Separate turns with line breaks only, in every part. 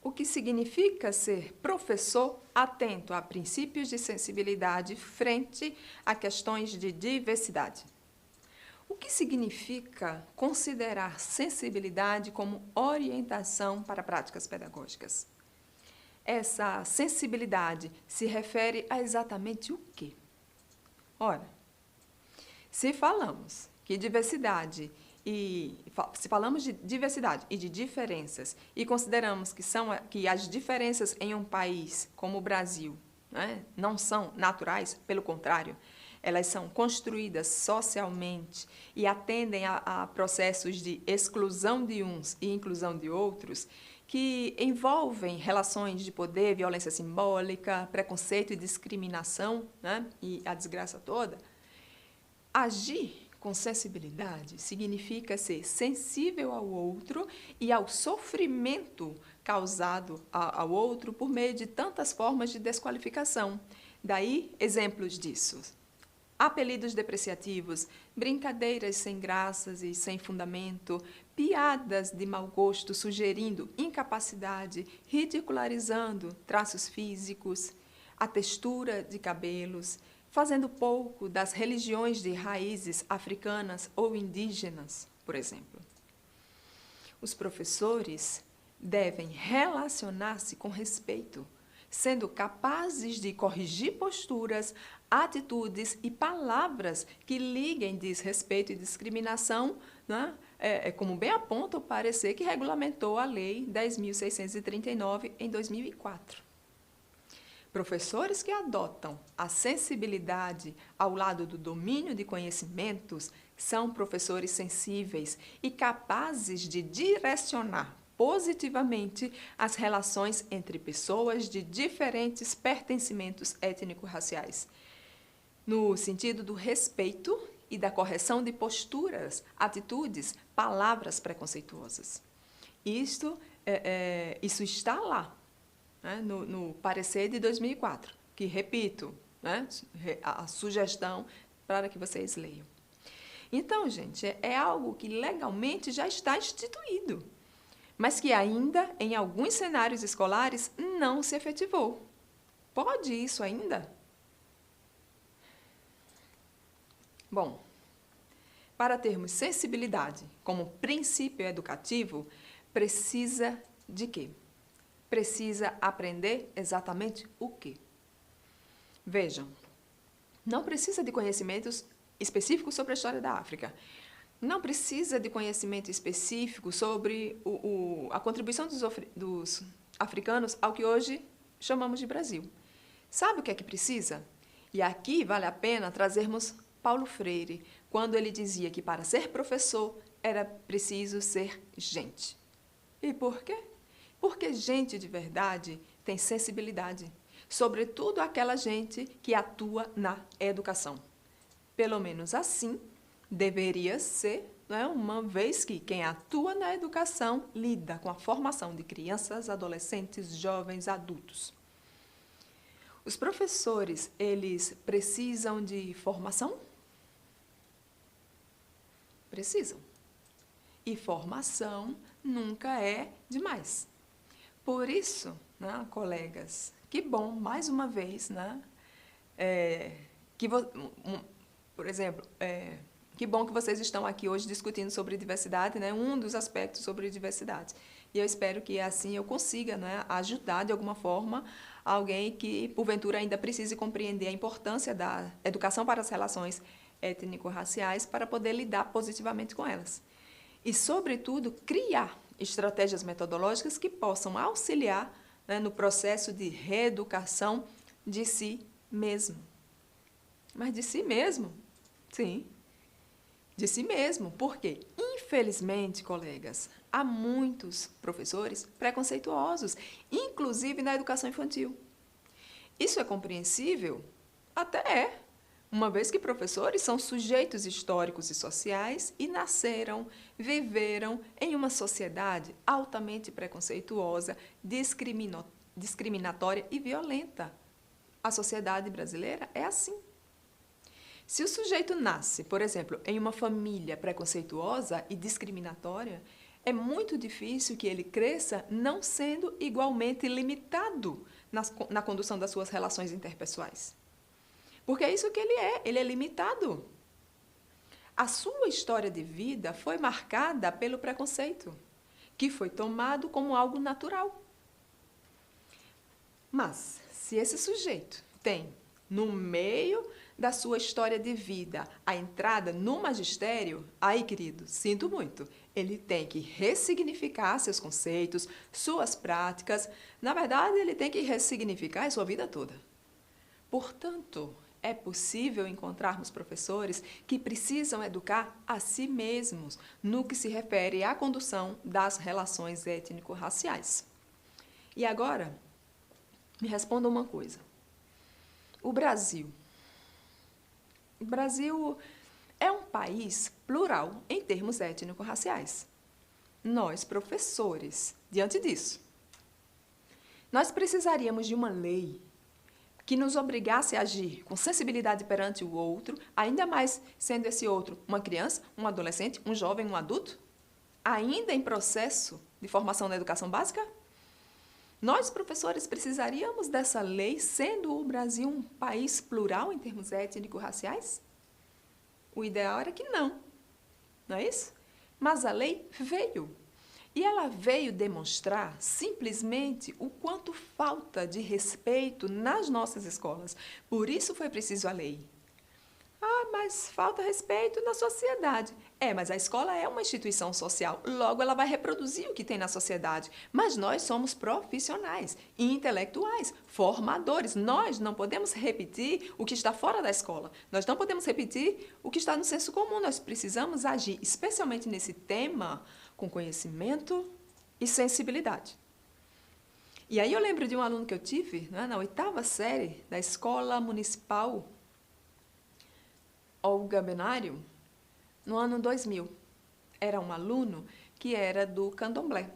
O que significa ser professor atento a princípios de sensibilidade frente a questões de diversidade. O que significa considerar sensibilidade como orientação para práticas pedagógicas? Essa sensibilidade se refere a exatamente o quê? Ora, se falamos que diversidade se falamos de diversidade e de diferenças e consideramos que as diferenças em um país como o Brasil, né, não são naturais, pelo contrário, elas são construídas socialmente e atendem a processos de exclusão de uns e inclusão de outros, que envolvem relações de poder, violência simbólica, preconceito e discriminação, né, e a desgraça toda. Agir com sensibilidade significa ser sensível ao outro e ao sofrimento causado ao outro por meio de tantas formas de desqualificação. Daí, exemplos disso. Apelidos depreciativos, brincadeiras sem graças e sem fundamento, piadas de mau gosto sugerindo incapacidade, ridicularizando traços físicos, a textura de cabelos, fazendo pouco das religiões de raízes africanas ou indígenas, por exemplo. Os professores devem relacionar-se com respeito, sendo capazes de corrigir posturas, atitudes e palavras que liguem desrespeito e discriminação, né? Como bem aponta o parecer que regulamentou a Lei 10.639 em 2004. Professores que adotam a sensibilidade ao lado do domínio de conhecimentos são professores sensíveis e capazes de direcionar positivamente as relações entre pessoas de diferentes pertencimentos étnico-raciais, no sentido do respeito e da correção de posturas, atitudes, palavras preconceituosas. Isso está lá, né, no parecer de 2004, que, repito, né, a sugestão para que vocês leiam. Então, gente, é algo que legalmente já está instituído, mas que ainda, em alguns cenários escolares, não se efetivou. Pode isso ainda? Bom, para termos sensibilidade como princípio educativo, precisa de quê? Precisa aprender exatamente o quê? Vejam, não precisa de conhecimentos específicos sobre a história da África. Não precisa de conhecimento específico sobre a contribuição dos africanos ao que hoje chamamos de Brasil. Sabe o que é que precisa? E aqui vale a pena trazermos Paulo Freire, quando ele dizia que para ser professor era preciso ser gente. E por quê? Porque gente de verdade tem sensibilidade, sobretudo aquela gente que atua na educação. Pelo menos assim deveria ser, né, uma vez que quem atua na educação lida com a formação de crianças, adolescentes, jovens, adultos. Os professores, eles precisam de formação? Precisam. E formação nunca é demais. Por isso, né, colegas, que bom, mais uma vez, né, por exemplo, que bom que vocês estão aqui hoje discutindo sobre diversidade, né, um dos aspectos sobre diversidade. E eu espero que assim eu consiga, né, ajudar de alguma forma alguém que, porventura, ainda precise compreender a importância da educação para as relações étnico-raciais para poder lidar positivamente com elas. E, sobretudo, criar estratégias metodológicas que possam auxiliar, né, no processo de reeducação de si mesmo. Mas de si mesmo? Sim, de si mesmo. Por quê? Infelizmente, colegas, há muitos professores preconceituosos, inclusive na educação infantil. Isso é compreensível? Até é, uma vez que professores são sujeitos históricos e sociais e nasceram, viveram em uma sociedade altamente preconceituosa, discriminatória e violenta. A sociedade brasileira é assim. Se o sujeito nasce, por exemplo, em uma família preconceituosa e discriminatória, É muito difícil que ele cresça não sendo igualmente limitado na condução das suas relações interpessoais. Porque é isso que ele é limitado. A sua história de vida foi marcada pelo preconceito, que foi tomado como algo natural. Mas, se esse sujeito tem, no meio da sua história de vida, a entrada no magistério, aí, querido, sinto muito, ele tem que ressignificar seus conceitos, suas práticas. Na verdade, ele tem que ressignificar a sua vida toda. Portanto, é possível encontrarmos professores que precisam educar a si mesmos no que se refere à condução das relações étnico-raciais. E agora, me responda uma coisa. O Brasil é um país plural em termos étnico-raciais. Nós, professores, diante disso, nós precisaríamos de uma lei que nos obrigasse a agir com sensibilidade perante o outro, ainda mais sendo esse outro uma criança, um adolescente, um jovem, um adulto, ainda em processo de formação na educação básica? Nós, professores, precisaríamos dessa lei, sendo o Brasil um país plural em termos étnico-raciais? O ideal era que não é isso? Mas a lei veio. E ela veio demonstrar simplesmente o quanto falta de respeito nas nossas escolas. Por isso foi preciso a lei. Ah, mas falta respeito na sociedade. Mas a escola é uma instituição social, logo ela vai reproduzir o que tem na sociedade. Mas nós somos profissionais, intelectuais, formadores. Nós não podemos repetir o que está fora da escola. Nós não podemos repetir o que está no senso comum. Nós precisamos agir, especialmente nesse tema, com conhecimento e sensibilidade. E aí eu lembro de um aluno que eu tive, né, na 8ª série da Escola Municipal Olga Benário, no ano 2000. Era um aluno que era do candomblé.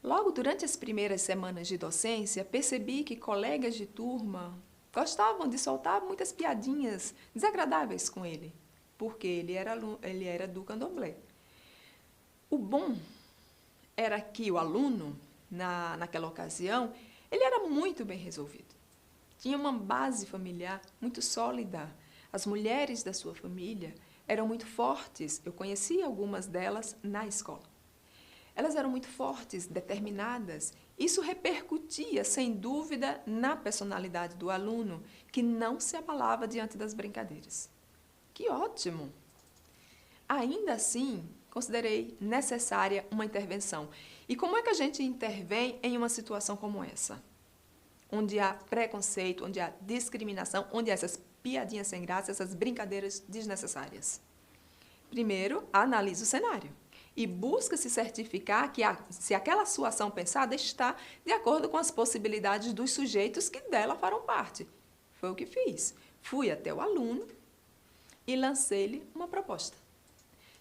Logo durante as primeiras semanas de docência, percebi que colegas de turma gostavam de soltar muitas piadinhas desagradáveis com ele, porque ele era do candomblé. O bom era que o aluno, naquela ocasião, ele era muito bem resolvido. Tinha uma base familiar muito sólida. As mulheres da sua família eram muito fortes. Eu conheci algumas delas na escola. Elas eram muito fortes, determinadas. Isso repercutia, sem dúvida, na personalidade do aluno, que não se abalava diante das brincadeiras. Que ótimo! Ainda assim, considerei necessária uma intervenção. E como é que a gente intervém em uma situação como essa? Onde há preconceito, onde há discriminação, onde há essas piadinhas sem graça, essas brincadeiras desnecessárias. Primeiro, analisa o cenário e busca se certificar que se aquela sua ação pensada está de acordo com as possibilidades dos sujeitos que dela farão parte. Foi o que fiz. Fui até o aluno e lancei-lhe uma proposta.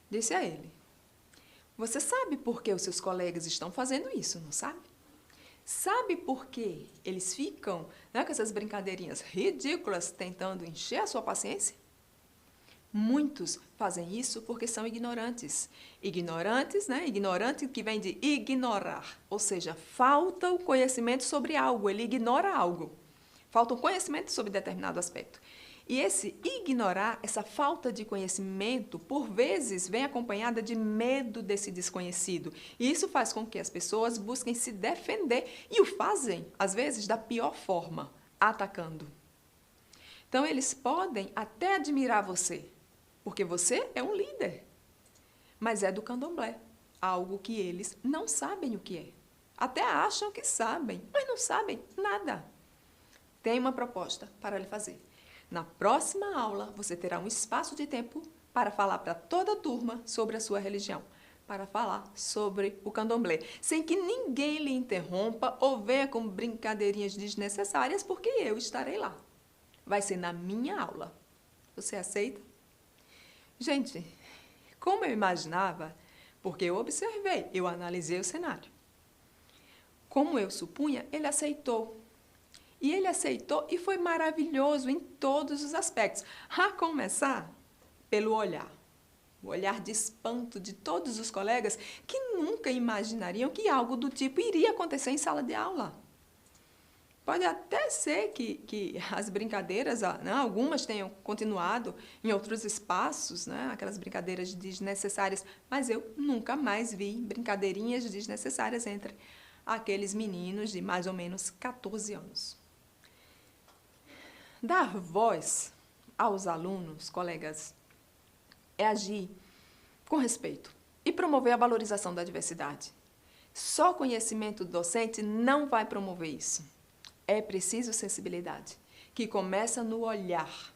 Disse a ele: você sabe por que os seus colegas estão fazendo isso, não sabe? Sabe por que eles ficam, né, com essas brincadeirinhas ridículas tentando encher a sua paciência? Muitos fazem isso porque são ignorantes. Ignorantes, né? Ignorante que vem de ignorar, ou seja, falta o conhecimento sobre algo, ele ignora algo. Falta o conhecimento sobre determinado aspecto. E esse ignorar, essa falta de conhecimento, por vezes, vem acompanhada de medo desse desconhecido. E isso faz com que as pessoas busquem se defender e o fazem, às vezes, da pior forma, atacando. Então, eles podem até admirar você, porque você é um líder, mas é do candomblé, algo que eles não sabem o que é. Até acham que sabem, mas não sabem nada. Tem uma proposta para lhe fazer. Na próxima aula, você terá um espaço de tempo para falar para toda a turma sobre a sua religião, para falar sobre o candomblé, sem que ninguém lhe interrompa ou venha com brincadeirinhas desnecessárias, porque eu estarei lá. Vai ser na minha aula. Você aceita? Gente, como eu imaginava, porque eu observei, eu analisei o cenário. Como eu supunha, ele aceitou. E ele aceitou e foi maravilhoso em todos os aspectos. A começar pelo olhar. o olhar de espanto de todos os colegas que nunca imaginariam que algo do tipo iria acontecer em sala de aula. Pode até ser que as brincadeiras, né, algumas tenham continuado em outros espaços, né, aquelas brincadeiras desnecessárias, mas eu nunca mais vi brincadeirinhas desnecessárias entre aqueles meninos de mais ou menos 14 anos. Dar voz aos alunos, colegas, é agir com respeito e promover a valorização da diversidade. Só conhecimento docente não vai promover isso. É preciso sensibilidade, que começa no olhar.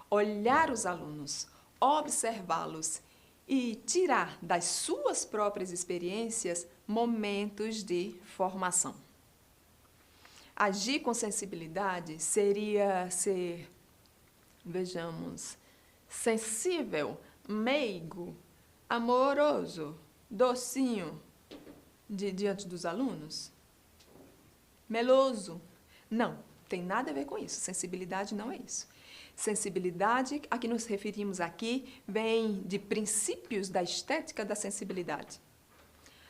Olhar os alunos, observá-los e tirar das suas próprias experiências momentos de formação. Agir com sensibilidade seria ser, vejamos, sensível, meigo, amoroso, docinho diante dos alunos? Meloso? Não, tem nada a ver com isso. Sensibilidade não é isso. Sensibilidade, a que nos referimos aqui, vem de princípios da estética da sensibilidade.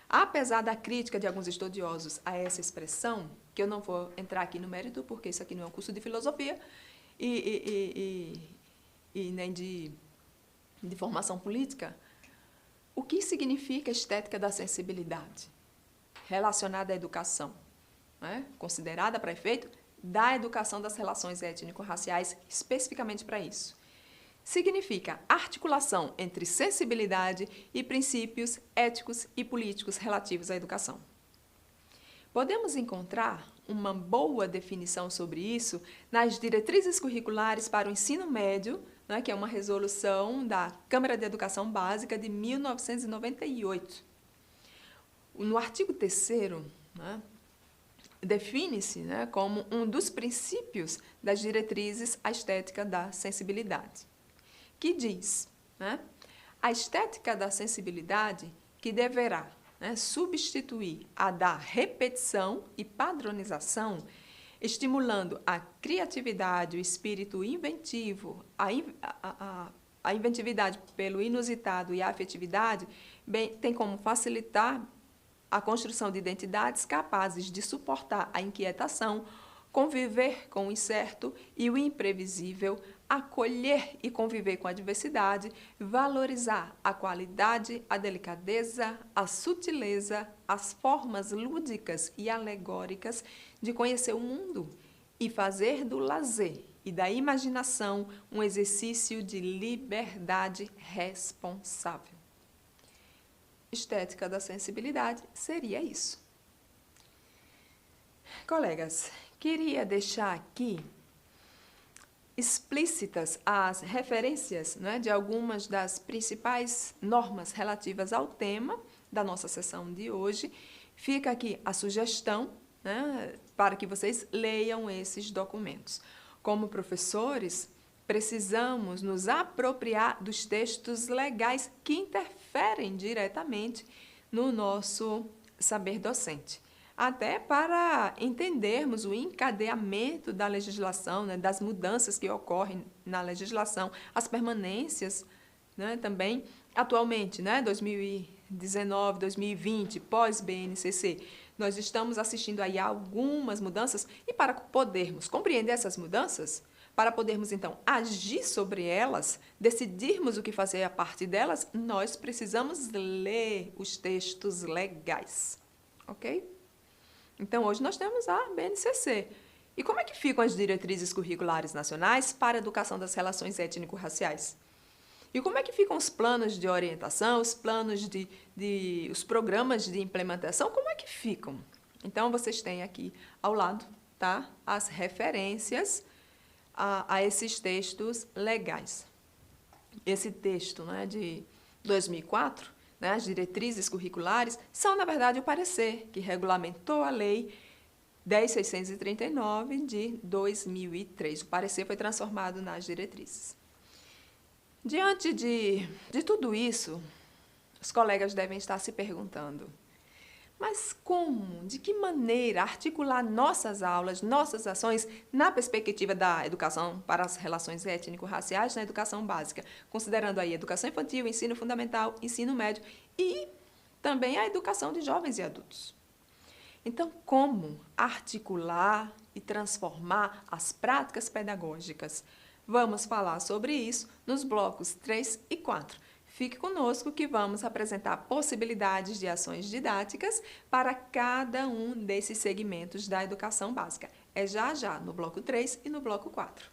Apesar da crítica de alguns estudiosos a essa expressão, que eu não vou entrar aqui no mérito, porque isso aqui não é um curso de filosofia e nem de formação política, o que significa estética da sensibilidade relacionada à educação? Considerada para efeito da educação das relações étnico-raciais, especificamente para isso. Significa articulação entre sensibilidade e princípios éticos e políticos relativos à educação. Podemos encontrar uma boa definição sobre isso nas diretrizes curriculares para o ensino médio, né, que é uma resolução da Câmara de Educação Básica de 1998. No artigo 3º, né, define-se, né, como um dos princípios das diretrizes a estética da sensibilidade, que diz, né, a estética da sensibilidade que deverá, né, substituir a da repetição e padronização, estimulando a criatividade, o espírito inventivo, a inventividade pelo inusitado e a afetividade, bem, tem como facilitar a construção de identidades capazes de suportar a inquietação, conviver com o incerto e o imprevisível, acolher e conviver com a diversidade, valorizar a qualidade, a delicadeza, a sutileza, as formas lúdicas e alegóricas de conhecer o mundo e fazer do lazer e da imaginação um exercício de liberdade responsável. Estética da sensibilidade seria isso. Colegas, queria deixar aqui explícitas as referências, né, de algumas das principais normas relativas ao tema da nossa sessão de hoje. Fica aqui a sugestão, né, para que vocês leiam esses documentos. Como professores, precisamos nos apropriar dos textos legais que interferem diretamente no nosso saber docente, até para entendermos o encadeamento da legislação, né, das mudanças que ocorrem na legislação, as permanências, né, também atualmente, né, 2019, 2020, pós-BNCC, nós estamos assistindo aí a algumas mudanças e para podermos compreender essas mudanças, para podermos, então, agir sobre elas, decidirmos o que fazer a partir delas, nós precisamos ler os textos legais, ok? Então, hoje nós temos a BNCC. E como é que ficam as diretrizes curriculares nacionais para a educação das relações étnico-raciais? E como é que ficam os planos de orientação, os planos os programas de implementação, como é que ficam? Então, vocês têm aqui ao lado, tá, as referências a esses textos legais. Esse texto, né, de 2004, né, as diretrizes curriculares, são, na verdade, o parecer que regulamentou a Lei 10.639 de 2003. O parecer foi transformado nas diretrizes. Diante de tudo isso, os colegas devem estar se perguntando, Mas como, de que maneira articular nossas aulas, nossas ações na perspectiva da educação para as relações étnico-raciais na educação básica, considerando aí educação infantil, ensino fundamental, ensino médio e também a educação de jovens e adultos? Então, como articular e transformar as práticas pedagógicas? Vamos falar sobre isso nos blocos 3 e 4. Fique conosco que vamos apresentar possibilidades de ações didáticas para cada um desses segmentos da educação básica. É já já no bloco 3 e no bloco 4.